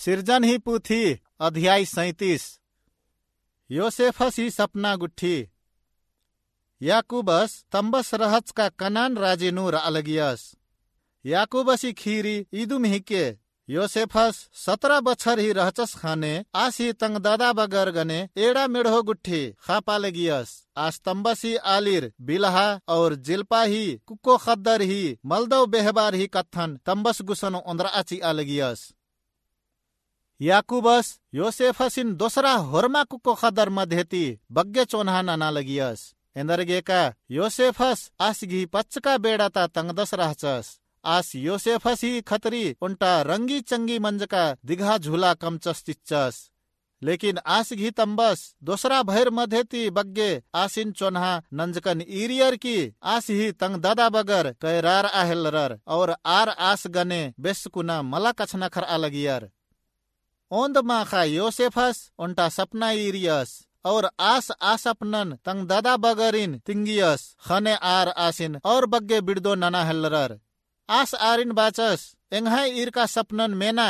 सिर्जन ही पूथी अध्याय 37। योसेफस ही सपना गुट्ठी। याकूबस तंबस रहच का कनान राजेनु अलगियस। याकूबस ही खीरी ईदुम हिके योसेफस 17 बछर ही रहचस खाने आस ही तंग दादा बगर गने एड़ा मेढ़ो गुट्ठी खापा लगियस। आस तंबस ही आलिर बिलहा और जिल्पा ही कुको खद्दर ही मलदो बेहबार ही कथन तंबस गुसनो उंद्रा आची अलगियस। याकूबस योसेफसिन दोसरा होरमा कुको खदर मध्येती बग्गे चोन्हा नाना लगियस। इंदरगे का योसेफस आसगी पच्चका बेड़ाता तंगदस रहचस। आस योसेफस ही खतरी उन्टा रंगी चंगी मंजका दिघा झूला कमचस तिच्चस। लेकिन आसगी तंबस दोसरा भैर मध्येती बग्गे आसिन चोन्हा नंजकन ईरियर की आस ही तंग दादा बगर कैरार आहेलरर और आर आस गने बेसकुना मला कछनखर अलगियर। ओंद माखा योसेफस उन्टा सपना इरियस और आस आसपनन तंग दादा बगरिन तिंगियस खने आर आसिन और बग्गे बिड़दो नना हल्लरर। आस आरिन बाचस एंघाई ईर का सपनन मेना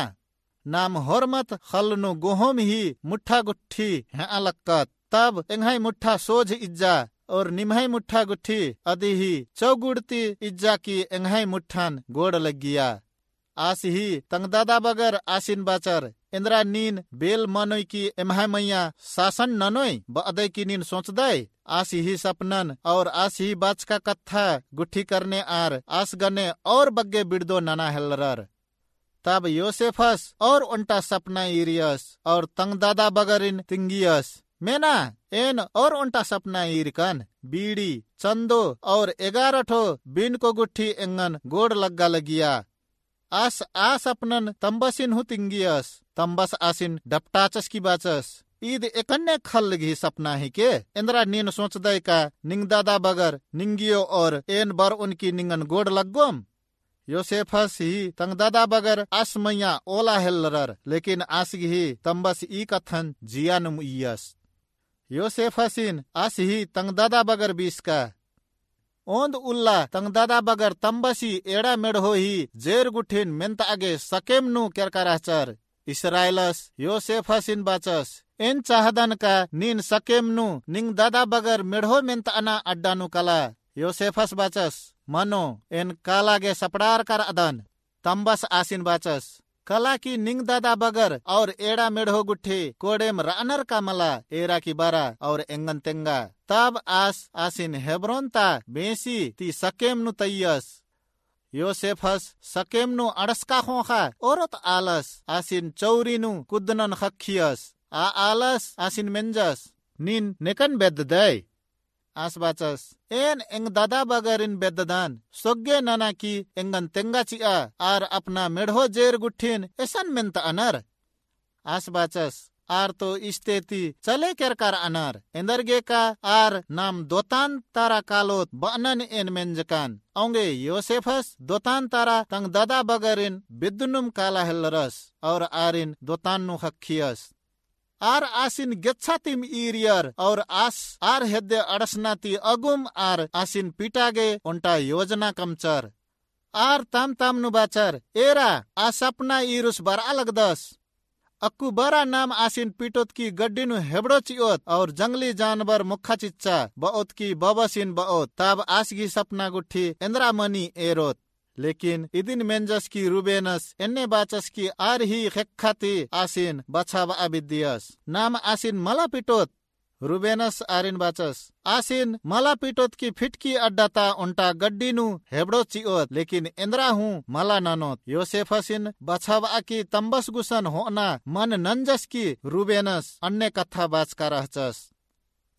नाम होरमत खलनु गोहोम ही मुठ्ठा गुट्ठी है अलक्कत। तब एंघाई मुठ्ठा सोझ इज्जा और निम्हाई मुठ्ठा गुट्ठी अदी ही चौगुड़ती इज्जा की एंघाई मुठ्ठान गोड़ लग गया। आस ही तंग दादा बगर आसिन बाचर इंद्रा नीन बेल मनोय की एमहा मैया शासन ननोय बदय की नीन सोच दय। आस ही सपनन और आस ही बाच का कत्था गुट्ठी करने आर आस गने और बग्गे बिड़दो नना हेलरर। तब योसेफस और उन्टा सपना इरियस और तंग दादा बगरिन तिंगियस मेना एन और उन्टा सपना इरकन बीड़ी चंदो और 11 ठो बिन को गुट्ठी एंगन गोड़ लग्गा लगिया। आस आस अपनन तंबसिन हु तिंगियस तंबस आसिन डपटाचस की बाचस ईद एकन्ने खल लगी सपना ही के इंद्रा नीन सोच दय का निंग दादा बगर निंगियो और एन बर उनकी निंगन गोड़ लगोम। योसेफस ही तंग दादा बगर आस मैया ओला हेलरर लेकिन आसगी ही तंबस ई कथन जियानुम इयस। योसेफसिन आस ही तंग दादा बगर बीस का ओंद उल्ला तंग दादा बगर तंबसी एड़ा मेढ़ो ही जेर गुठिन मेंत आगे सकेम नु केरकाराचर इसराइलस योसेफसिन बाचस एन चाहदन का नीन सकेम नु निंग दादा बगर मेढ़ो मेंत अना अड्डानु कला योसेफस बाचस मनो एन काला गे सपड़ार कर अदन। तंबस आसिन बाचस कला की निंग दादा बगर और एड़ा मेढ़ो गुट्ठी कोडेम रानर का मला एरा की बारा और एंगन तेंगा। तब आस आसिन हेब्रोन ता बेसी ती सकेम नु तैयस। योसेफस सकेम नु अड़सका खोखा औरत आलस आसिन चौरी नु कुदनन खखियस आ आलस आसिन मेंजस नीन नेकन बेद दय। आस बाचस एन एंग दादा बगरिन बेददान सोगे नाना की एंगन तेंगा चिया आर अपना मेढ़ो जेर गुट्ठिन एसन मेंत अनर। आस बाचस आर तो इस्तेती चले केरकार अनर इंदरगे का आर नाम दोतान तारा कालोत बनन एन मेंजकान औंगे योसेफस दोतान तारा तंग दादा बगरिन बिद्दुनुम काला हेलरस और आरिन दोतान नु खखियस। आर आसिन गेच्छातिम इरियर और आस आर हेद्दे अड़सनाती अगुम आर आसिन पिटागे उन्टा योजना कमचर आर ताम ताम नु बाचर एरा आ सपना इरुस बरा लगदस। अक्कू बरा नाम आसिन पिटोत की गड्डी नु हेबड़ो चियोत और जंगली जानवर मुखा चिच्चा बहुत की बबसिन बहुत। तब आसगी सपना गुट्ठी इंद्रा मनी एरोत लेकिन इदिन मेंजस की रूबेनस एन्ने बाचस की आर ही खेखाती आसिन बछाव अबिदियस नाम आसिन मला पिटोत। रूबेनस आरिन बाचस आसिन मला पिटोत की फिटकी अड्डाता उन्टा गड्डी नु हेबड़ो चियोत लेकिन इंद्रा हूँ मला ननोत। योसेफसिन बछावा की तंबस गुसन होना मन नंजस की रूबेनस अन्य कथा बाच का रहचस।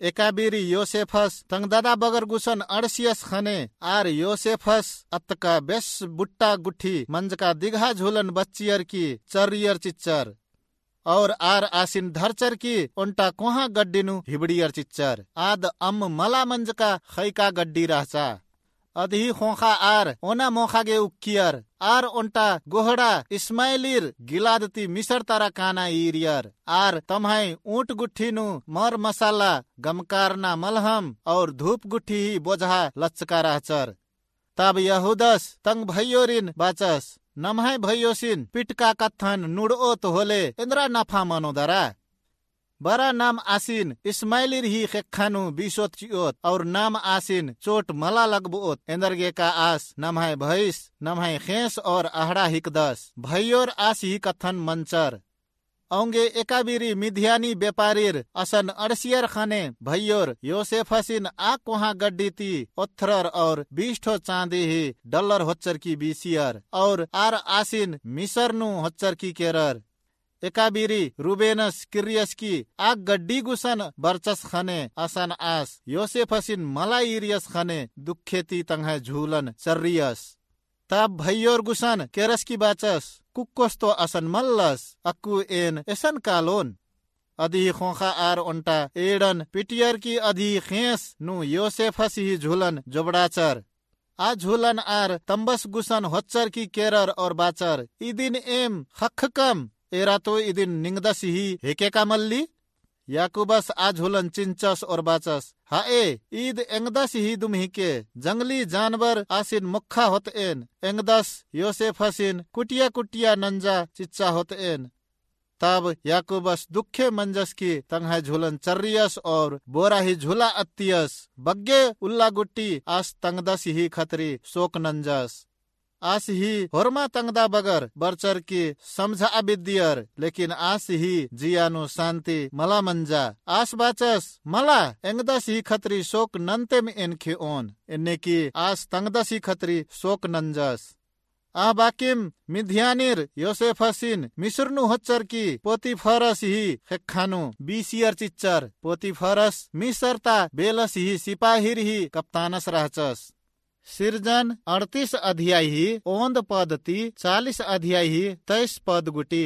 एकाबीरी योसेफस तंग दादा बगर गुसन अड़सियस खने आर योसेफस अतका बेस बुट्टा गुट्ठी मंजका दिघा झूलन बच्चियर की चरियर चिच्चर और आर आसिन धरचर की उन्टा कोहा गड्डीनु हिबड़ियर चिच्चर आद मला मंजका खैका गड्डी रहचा अधी खोखा आर ओना मोखागे उक्कियर आर उन्टा गोहड़ा इस्माइलिर गिलादती मिसर तारा काना इरियर आर तम्हाई ऊंट गुट्ठी नु मर मसाला गमकारना मलहम और धूप गुट्ठी ही बोझा लचका रहचर। तब यहूदस तंग भैयोरिन बाचस नमहाय भयोसिन पिटका कथन नुड़ोत होले इंद्रा नाफा मनोदरा बरा नाम आसिन इस्माइलिर ही खेखानु बिसोत चियोत और नाम आसिन चोट मला लगबोत इंदरगे का आस नमहाय भैस नमहाय खेस और आहड़ा हिकदस भैयोर आस ही कथन मंचर औंगे एकाबिरी मिध्यानी व्यापारीर असन अड़सियर खाने भैयोर योसेफसिन आक वहाँ गड्डीती ओथरर और 20 चांदी ही डॉलर होच्चर की बीसियर और आर आसिन मिसरनु होच्चर की केरर एकाबिरी रुबेनस किरियस की आग गड्डी गुसन बरचस खने असन आस योसेफसिन मलाइरियस खने दुखेती तंग झूलन चर्रियस तब भैयोर गुसन केरस की बाचस कुक्कोस तो असन मल्लस अक्कू एन एसन कालोन अधि खोखा आर उन्टा एडन पिटियर की अधि खेस नु योसेफस ही झूलन जोबड़ाचर आ झूलन आर तंबस गुसन होच्चर की केरर और बाचर इदिन एम खखकम एरा तो इदिन निंगदस ही हेके का मल्ली याकूबस आज हुलन चिंचस और बाचस हाए ईद एंगदस ही दुम हिके जंगली जानवर आसिन मुखा होत एन एंगदस योसेफसिन कुटिया कुटिया नंजा चिच्चा होत एन तब याकूबस दुखे मंजस की तंग झूलन चर्रियस और बोरा ही झूला अत्तियस बग्गे उल्ला गुट्टी आस तंगदस ही खतरी शोक नंजस आस ही होरमा तंगदा बगर बरचर की समझा अबिदियर लेकिन आस ही जियानु शांति मला मंजा आस बाचस मला एंगदस ही खतरी शोक नंते में इनखे ओन इन्ने की आस तंगदस ही खतरी शोक नंजस आ बाकिम मिध्यानिर योसेफसिन मिस्रनु होच्चर की पोतीफरस ही खेखानु बीसियर चिच्चर पोतीफरस मिसरता बेलस ही सिपाहिर ही कप्तानस रहचस सिरजन 38 अध्याय ही ओंद पदती 40 अध्याय ही 23 पद गुटी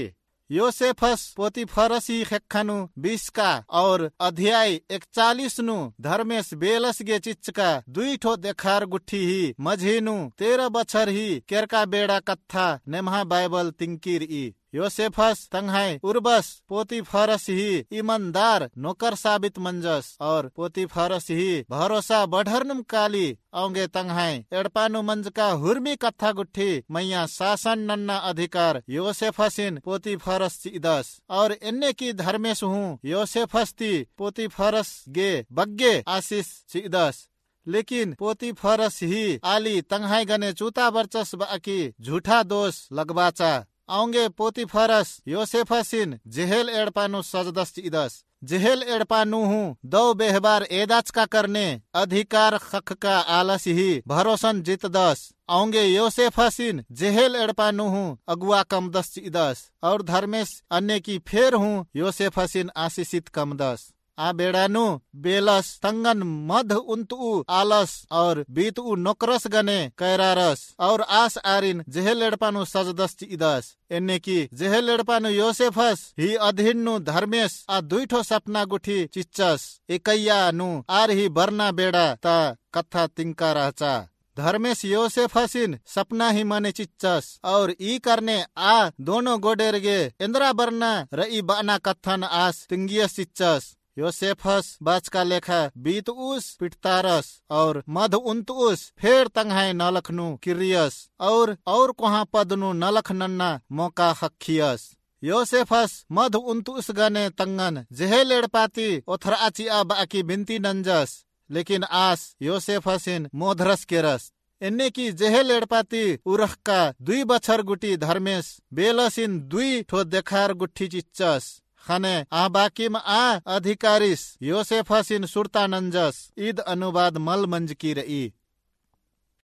योसेफस पोतीफरस ही खेखानु 20 का और अध्याय 41 नु धर्मेश बेलस गे चिच्चका 2 ठो देखार गुट्ठी ही मझीनु 13 बछर ही केरका बेड़ा कथा नेमहा बाइबल तिंकीर ई योसेफस तंघाई उर्बस पोतीफरस ही ईमानदार नौकर साबित मंजस और पोतीफरस ही भरोसा बढ़रनुम काली औंगे तंघाई एड़पानु मंज का हुर्मी कथा गुट्ठी मैया शासन नन्ना अधिकार योसेफसिन पोतीफरस चिदस और इन्ने की धर्मेश हूँ योसेफस ती पोतीफरस गे बग्गे आशीष चिदस लेकिन पोतीफरस ही आली तंघाई गने चूता बरचस बाकी झूठा दोष लगबाचा औंगे पोतीफरस योसेफसिन जेहेल एड़पानु सजदस चिदस जेहेल एड़पानु हूँ दो बेहबार एदाच का करने अधिकार खख का आलस ही भरोसन जितदस औंगे योसेफसिन जेहेल एड़पानु हूँ अगुआ कमदस चिदस और धर्मेश अन्य की फेर हूँ योसेफसिन आशीषित कमदस आ बेड़ानु बेलस तंगन मध उन्तु आलस और बीतु नोकरस गने कैरारस और आस आरिन जेहेलेड़पानु सजदस चिदस एने की जेहेलेड़पानु योसेफस ही अधीनु धर्मेश आ 2 ठो सपना गुठी चिच्चस एकैया नु आर ही बरना बेड़ा ता कथा तिंका रहचा धर्मेश योसेफसिन सपना ही मने चिच्चस और ई करने आ दोनों गोडेर गे इंद्रा बरना रई बाना कथन आस तिंगियस चिच्चस योसेफस बाच का लेखा बीत उस पिटतारस और मध उन्तुस फेर तंघाई नलखनु किरियस और कोहा पदनु नलख नन्ना मौका खखियस योसेफस मध उन्तुस गने तंगन जेहेलेड़पाती ओथराची आ बाकी बिनती नंजस लेकिन आस योसेफसिन मोधरस केरस इन्ने की जेहेलेड़पाती उरख का 2 बछर गुटी धर्मेश बेलसिन 2 ठो देखार गुट्ठी चिच्चस खने आ बाकिम आ अधिकारिस योसेफसिन सुरता नंजस ईद अनुवाद मल मंज की रई